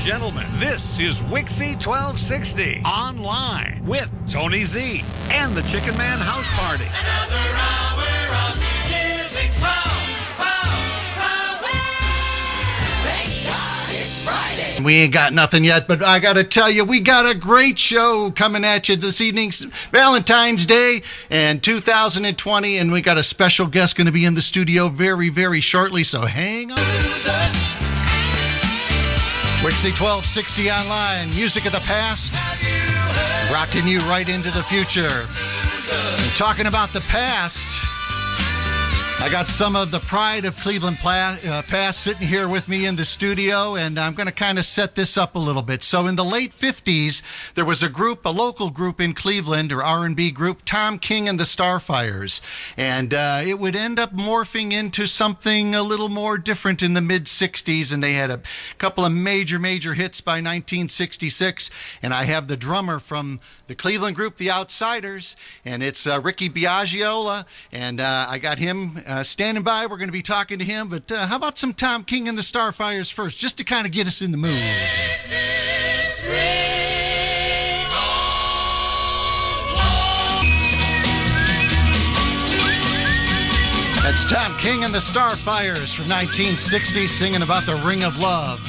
gentlemen, this is WIXY1260 Online with Tony Z and the Chicken Man House Party. Another hour of music. Thank God it's Friday. We ain't got nothing yet, but I got to tell you, we got a great show coming at you this evening. Valentine's Day and 2020, and we got a special guest going to be in the studio very, very shortly, so hang on. WIXY1260 Online, music of the past, rocking you right into the future. And talking about the past, I got some of the pride of Cleveland past sitting here with me in the studio, and I'm going to kind of set this up a little bit. So in the late 50s, there was a local group in Cleveland, or R&B group, Tom King and the Starfires. And it would end up morphing into something a little more different in the mid-60s, and they had a couple of major hits by 1966. And I have the drummer from the Cleveland group, The Outsiders, and it's Ricky Biagiola, and I got him standing by. We're going to be talking to him, but how about some Tom King and the Starfires first, just to kind of get us in the mood. That's Tom King and the Starfires from 1960, singing about the Ring of Love.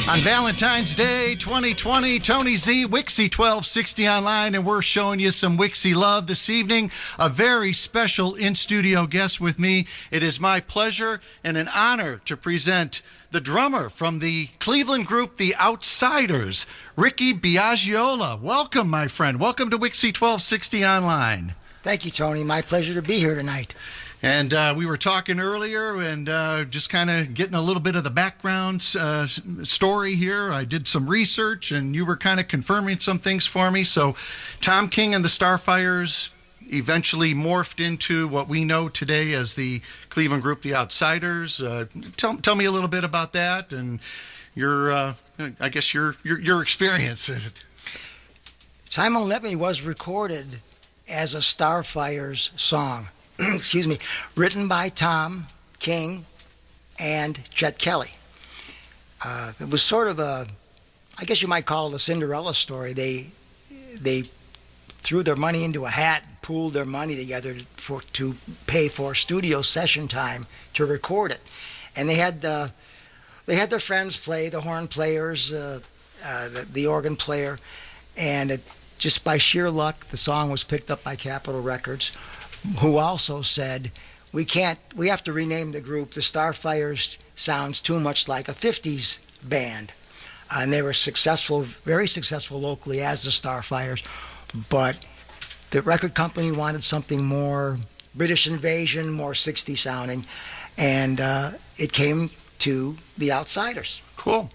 On Valentine's Day 2020, Tony Z, WIXY1260 Online, and we're showing you some WIXY love this evening. A very special in-studio guest with me. It is my pleasure and an honor to present the drummer from the Cleveland group, The Outsiders, Ricky Biagiola. Welcome, my friend. Welcome to WIXY1260 Online. Thank you, Tony. My pleasure to be here tonight. And we were talking earlier and just kind of getting a little bit of the background story here. I did some research and you were kind of confirming some things for me. So Tom King and the Starfires eventually morphed into what we know today as the Cleveland group, The Outsiders. Tell me a little bit about that and your, I guess, your experience. Time Won't Let Me was recorded as a Starfires song. Excuse me, written by Tom King and Chet Kelly. It was sort of I guess you might call it a Cinderella story. They threw their money into a hat, pooled their money together to pay for studio session time to record it, and they had their friends play, the horn players, the organ player, and just by sheer luck, the song was picked up by Capitol Records, who also said, we have to rename the group. The Starfires sounds too much like a 50s band. And they were successful, very successful locally as the Starfires, but the record company wanted something more British Invasion, more 60s sounding, and it came to The Outsiders. Cool.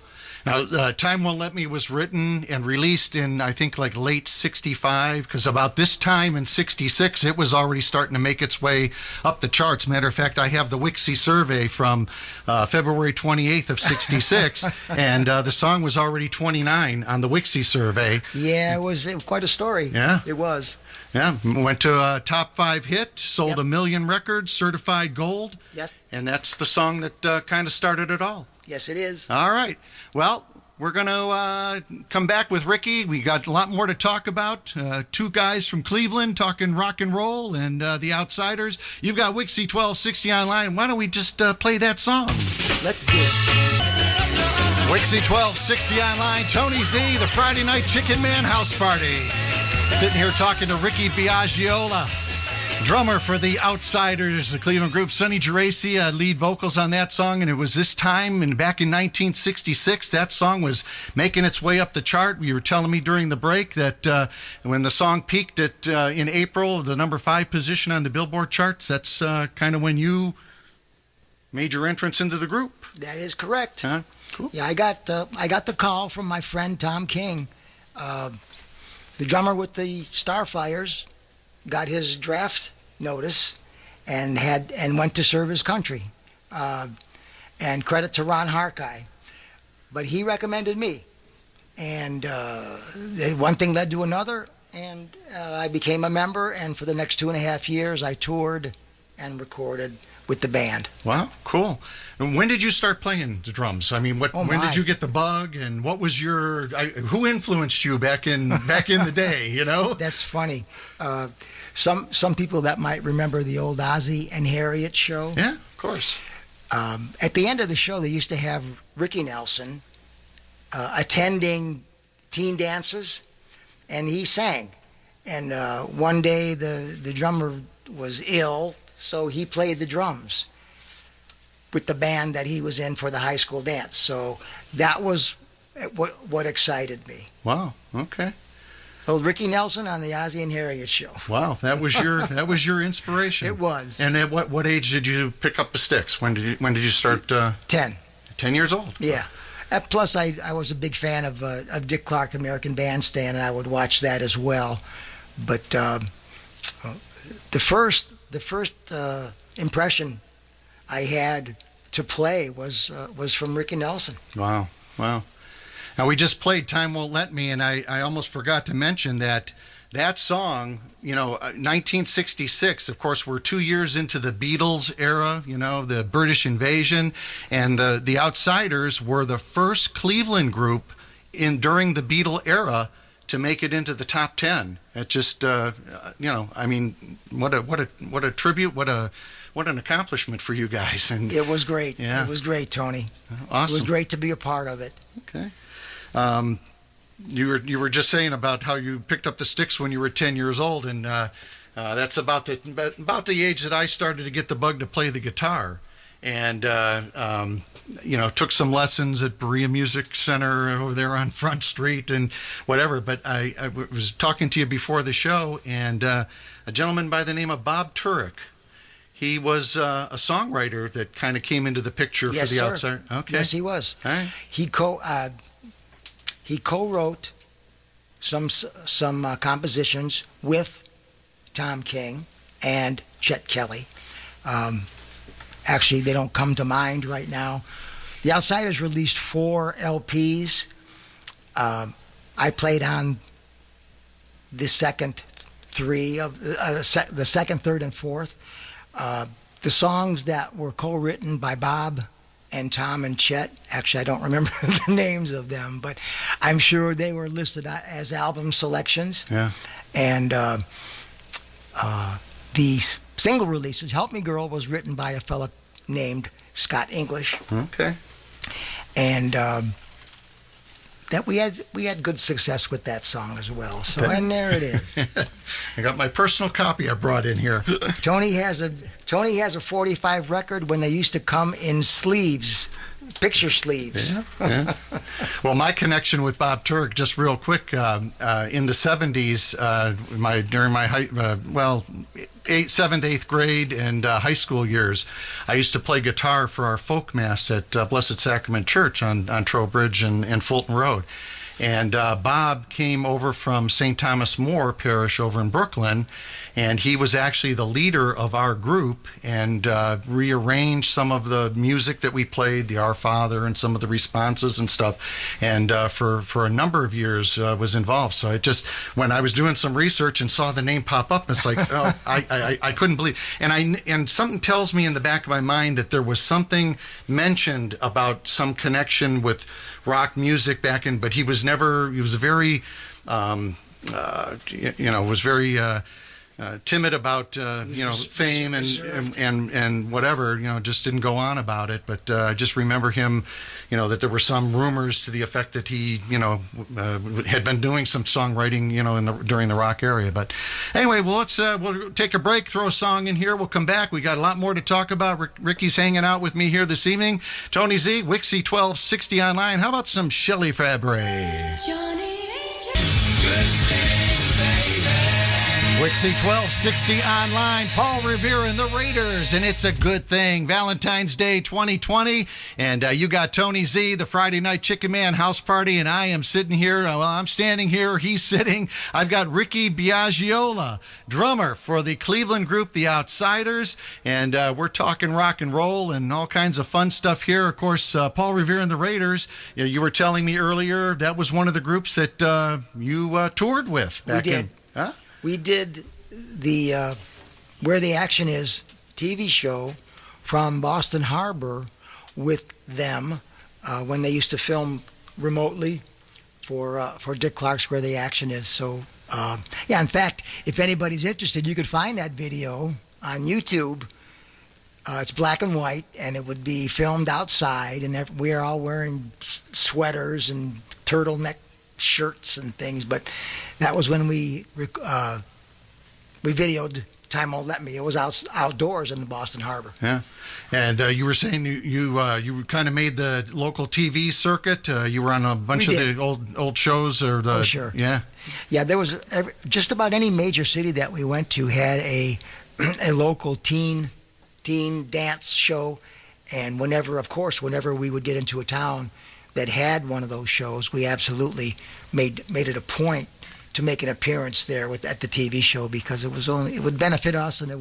Now, Time Won't Let Me was written and released in, I think, like late 65, because about this time in 66, it was already starting to make its way up the charts. Matter of fact, I have the WIXY survey from February 28th of 66, and the song was already 29 on the WIXY survey. Yeah, it was quite a story. Yeah. It was. Yeah, went to a top 5 hit, sold 1 million records, certified gold. Yes. And that's the song that kind of started it all. Yes, it is. All right. Well, we're going to come back with Ricky. We got a lot more to talk about. Two guys from Cleveland talking rock and roll and The Outsiders. You've got WIXY1260 Online. Why don't we just play that song? Let's do it. WIXY1260 Online, Tony Z, the Friday Night Chicken Man House Party. Sitting here talking to Ricky Biagiola, drummer for The Outsiders, the Cleveland group. Sonny Geraci lead vocals on that song, and it was this time, and back in 1966, that song was making its way up the chart. You were telling me during the break that when the song peaked at in April, the number 5 position on the Billboard charts, that's kind of when you made your entrance into the group. That is correct. Huh? Cool. Yeah, I got the call from my friend Tom King, the drummer with the Starfires. Got his draft notice and went to serve his country. And credit to Ron Harkeye. But he recommended me. And one thing led to another, and I became a member. And for the next 2.5 years, I toured and recorded with the band. Wow, cool. And when did you start playing the drums? I mean, when did you get the bug, and what was who influenced you back in the day? You know, That's funny. Some people that might remember the old Ozzie and Harriet show. Yeah, of course. At the end of the show, they used to have Ricky Nelson attending teen dances, and he sang. And one day the drummer was ill, so he played the drums with the band that he was in for the high school dance. So that was what excited me. Wow. Okay. Old Ricky Nelson on the Ozzie and Harriet show. Wow, that was your inspiration. It was. And at what age did you pick up the sticks? When did you start? 10. 10 years old. Yeah. Plus, I was a big fan of Dick Clark, American Bandstand, and I would watch that as well. But the first impression I had to play was from Ricky Nelson. Wow. Now, we just played Time Won't Let Me, and I almost forgot to mention that song, 1966, of course, we're 2 years into the Beatles era, the British invasion, and the Outsiders were the first Cleveland group during the Beatle era to make it into the top 10. It just, I mean, what a tribute, what an accomplishment for you guys. And it was great. Yeah. It was great, Tony. Awesome. It was great to be a part of it. Okay. You were just saying about how you picked up the sticks when you were 10 years old, and that's about the age that I started to get the bug to play the guitar, and took some lessons at Berea Music Center over there on Front Street and whatever. But I was talking to you before the show, and a gentleman by the name of Bob Turek. He was a songwriter that kind of came into the picture Yes, for the sir. Outsider. Okay. Yes, he was. All right. He co-wrote some compositions with Tom King and Chet Kelly. Actually, they don't come to mind right now. The Outsiders released 4 LPs. I played on the second 3 of the second, third, and fourth. The songs that were co-written by Bob and Tom and Chet, actually I don't remember the names of them, but I'm sure they were listed as album selections. Yeah. And the single releases, Help Me Girl, was written by a fella named Scott English. Okay. And that we had good success with that song as well. So, Okay. and there it is. I got my personal copy I brought in here. Tony has a 45 record when they used to come in sleeves, picture sleeves. Yeah. Well, my connection with Bob Turek, just real quick, in the 70s, during my 7th, 8th grade and high school years, I used to play guitar for our folk mass at Blessed Sacrament Church on Trowbridge and Fulton Road. And Bob came over from St. Thomas More Parish over in Brooklyn, and he was actually the leader of our group and rearranged some of the music that we played, the Our Father and some of the responses and stuff, and for a number of years was involved. So when I was doing some research and saw the name pop up, it's like, oh, I couldn't believe. And something tells me in the back of my mind that there was something mentioned about some connection with rock music back in, but he was very timid about fame and whatever, just didn't go on about it. But I just remember him, that there were some rumors to the effect that he had been doing some songwriting during the rock area. But anyway, well, we'll take a break, throw a song in here, we'll come back. We got a lot more to talk about. Ricky's hanging out with me here this evening. Tony Z, WIXY1260 Online. How about some Shelley Fabre? WIXY1260 Online, Paul Revere and the Raiders, and it's a good thing. Valentine's Day 2020, and you got Tony Z, the Friday Night Chicken Man house party, and I am sitting here. Well, I'm standing here, he's sitting. I've got Ricky Biagiola, drummer for the Cleveland group, The Outsiders, and we're talking rock and roll and all kinds of fun stuff here. Of course, Paul Revere and the Raiders, you were telling me earlier that was one of the groups that you toured with back in. Huh? We did the Where the Action Is TV show from Boston Harbor with them when they used to film remotely for Dick Clark's Where the Action Is. So, yeah, in fact, if anybody's interested, you could find that video on YouTube. It's black and white, and it would be filmed outside, and we're all wearing sweaters and turtleneck shirts and things. But that was when we videoed Time Won't Let Me. It was outdoors in the Boston Harbor. Yeah. And you were saying you kind of made the local TV circuit. You were on a bunch of the old shows, or the sure. Yeah. There was just about any major city that we went to had a local teen dance show, and whenever we would get into a town that had one of those shows, we absolutely made it a point to make an appearance there at the TV show, because it would benefit us, and they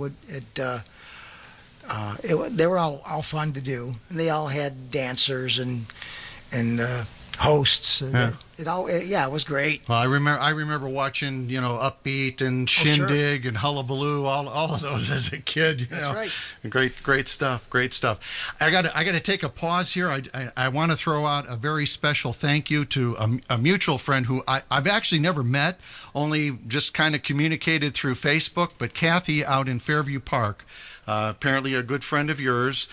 were all fun to do, and they all had dancers and hosts. And it was great. Well, I remember watching, Upbeat and Shindig and Hullabaloo, all of those as a kid. That's right. Great stuff. I got to take a pause here. I want to throw out a very special thank you to a mutual friend who I've actually never met, only just kind of communicated through Facebook. But Kathy out in Fairview Park, apparently a good friend of yours.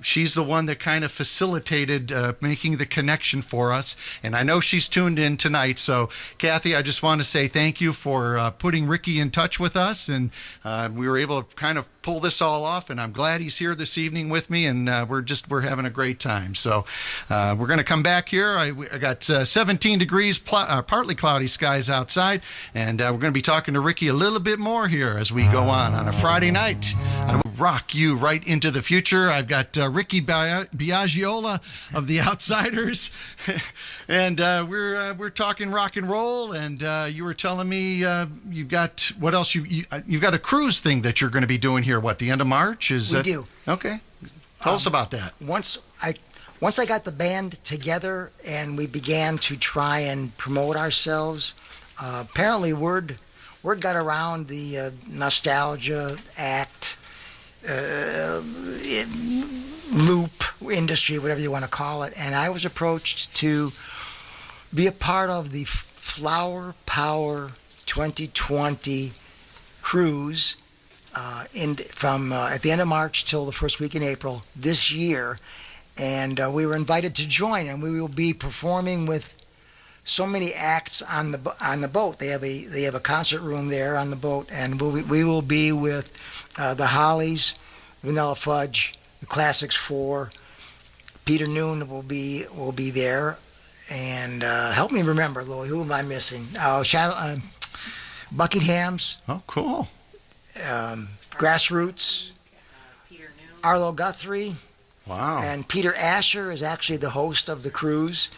She's the one that kind of facilitated making the connection for us, and I know she's tuned in tonight. So, Kathy, I just want to say thank you for putting Ricky in touch with us, and we were able to kind of pull this all off, and I'm glad he's here this evening with me, and we're having a great time. So we're going to come back here. I got 17 degrees, partly cloudy skies outside, and we're going to be talking to Ricky a little bit more here as we go on a Friday night. I will rock you right into the future. I've got Ricky Biagiola of The Outsiders, and we're talking rock and roll, and you were telling me you've got, what else? You've got a cruise thing that you're going to be doing here, the end of March? We do. Okay. Tell us about that. Once I got the band together and we began to try and promote ourselves, apparently word got around the nostalgia act, loop industry, whatever you want to call it, and I was approached to be a part of the Flower Power 2020 cruise from at the end of March till the first week in April this year, and we were invited to join, and we will be performing with so many acts on the boat. They have a concert room there on the boat, and we will be with the Hollies, Vanilla Fudge, the Classics 4. Peter Noon will be there, and help me remember, Louie, who am I missing? Buckingham's. Oh, cool. Grassroots, Arlo Guthrie. Wow. And Peter Asher is actually the host of the cruise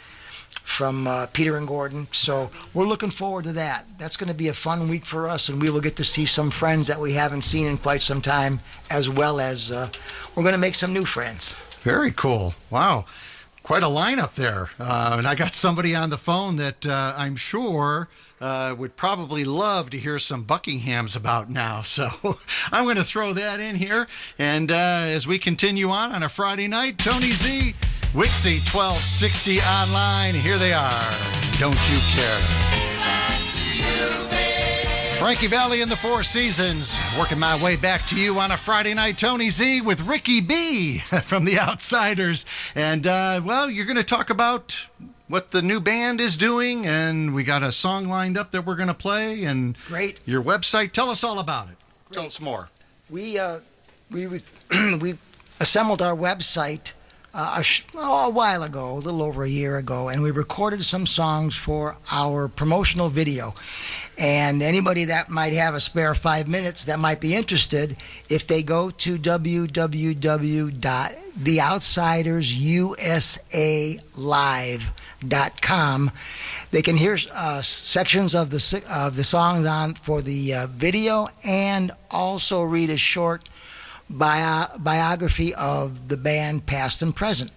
from Peter and Gordon. So we're looking forward to that. That's going to be a fun week for us, and we will get to see some friends that we haven't seen in quite some time, as well as we're going to make some new friends. Very cool. Wow. Quite a lineup there. And I got somebody on the phone that I'm sure would probably love to hear some Buckinghams about now. So I'm going to throw that in here. And as we continue on a Friday night, Tony Z, WIXY1260 Online. Here they are. Don't you care? Frankie Valli in the Four Seasons, working my way back to you on a Friday night. Tony Z with Ricky B from The Outsiders. And, you're going to talk about what the new band is doing, and we got a song lined up that we're going to play, and Great. Your website. Tell us all about it. Great. Tell us more. We assembled our website a while ago, a little over a year ago, and we recorded some songs for our promotional video. And anybody that might have a spare 5 minutes that might be interested, if they go to www.theoutsidersusalive.com, they can hear sections of the songs on for the video, and also read a short biography of the band, past and present.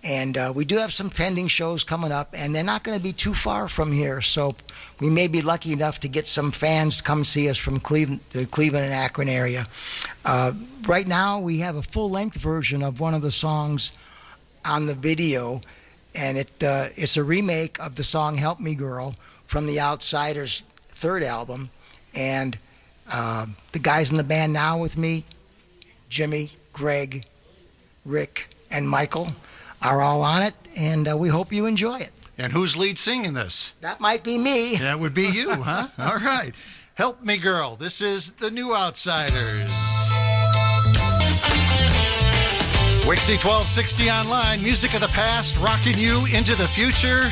And we do have some pending shows coming up, and they're not going to be too far from here. So we may be lucky enough to get some fans to come see us from Cleveland, the Cleveland and Akron area. Right now, we have a full-length version of one of the songs on the video, and it's a remake of the song "Help Me Girl" from the Outsiders' third album. And the guys in the band now with me, Jimmy, Greg, Rick, and Michael, are all on it, and we hope you enjoy it. And who's lead singing this? That might be me. That would be you, huh? All right. Help Me Girl. This is the New Outsiders. WIXY1260 Online, music of the past, rocking you into the future.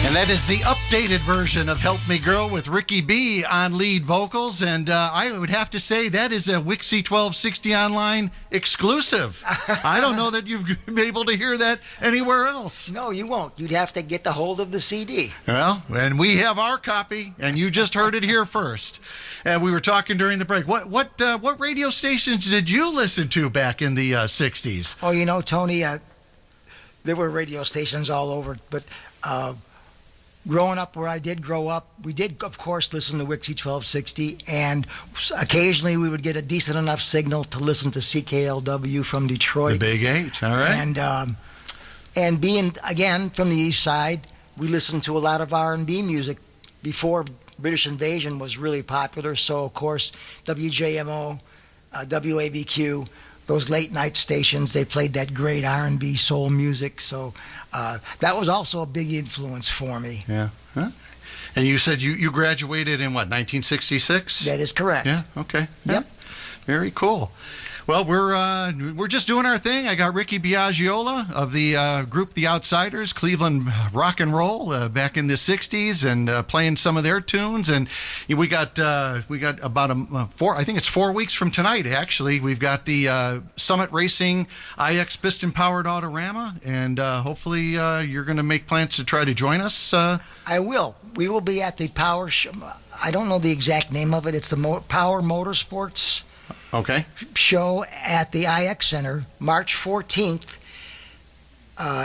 And that is the updated version of Help Me Girl with Ricky B on lead vocals. And I would have to say that is a WIXY1260 Online exclusive. I don't know that you've been able to hear that anywhere else. No, you won't. You'd have to get the hold of the CD. Well, and we have our copy, and you just heard it here first. And we were talking during the break. What radio stations did you listen to back in the 60s? Oh, you know, Tony, there were radio stations all over, but growing up where I did grow up, we did, of course, listen to WIXY1260, and occasionally we would get a decent enough signal to listen to CKLW from Detroit. The Big 8, all right. And being, again, from the East Side, we listened to a lot of R&B music before British Invasion was really popular. So, of course, WJMO, WABQ, those late night stations, they played that great R&B soul music. So that was also a big influence for me. Yeah. Huh? And you said you graduated in what, 1966? That is correct. Yeah. Okay. Yep. Very cool. Well, we're just doing our thing. I got Ricky Biagiola of the group The Outsiders, Cleveland rock and roll back in the '60s, and playing some of their tunes. And we got about 4 weeks from tonight. Actually, we've got the Summit Racing IX piston powered Autorama, and hopefully you're going to make plans to try to join us. I will. We will be at the Power Show. I don't know the exact name of it. It's the Power Motorsports. Okay. Show at the IX Center. March 14th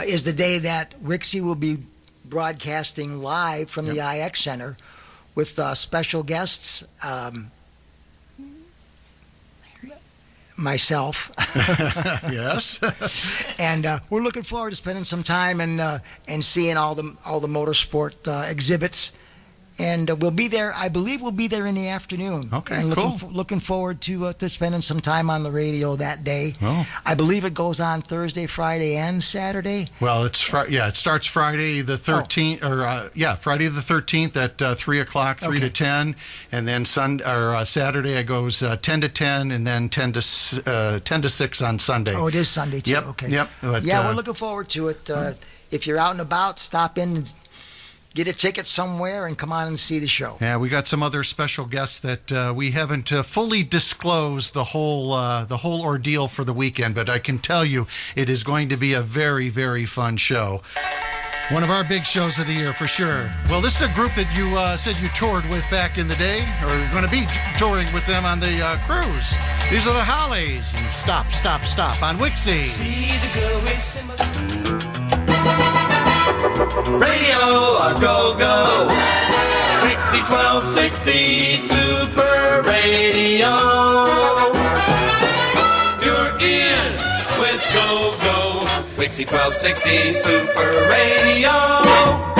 is the day that WIXY will be broadcasting live from the IX Center with special guests, myself. Yes. And we're looking forward to spending some time and seeing all the motorsport exhibits. And we'll be there. I believe we'll be there in the afternoon. Okay, and cool. Looking forward to spending some time on the radio that day. Oh. I believe it goes on Thursday, Friday, and Saturday. Well, it starts Friday the 13th, Friday the 13th at 3 o'clock, 3 to 10, and then Saturday it goes 10 to 10, and then 10 to 6 on Sunday. Oh, it is Sunday too. Yep. Okay. Yep. But, we're looking forward to it. If you're out and about, stop in and get a ticket somewhere and come on and see the show. Yeah, we got some other special guests that we haven't fully disclosed the whole ordeal for the weekend, but I can tell you it is going to be a very, very fun show. One of our big shows of the year for sure. Well, this is a group that you said you toured with back in the day, or you're going to be touring with them on the cruise. These are the Hollies, and Stop, Stop, Stop on WIXY. See the girl with similar radio, go, go. WIXY1260 Super Radio. You're in with Go, Go. WIXY1260 Super Radio.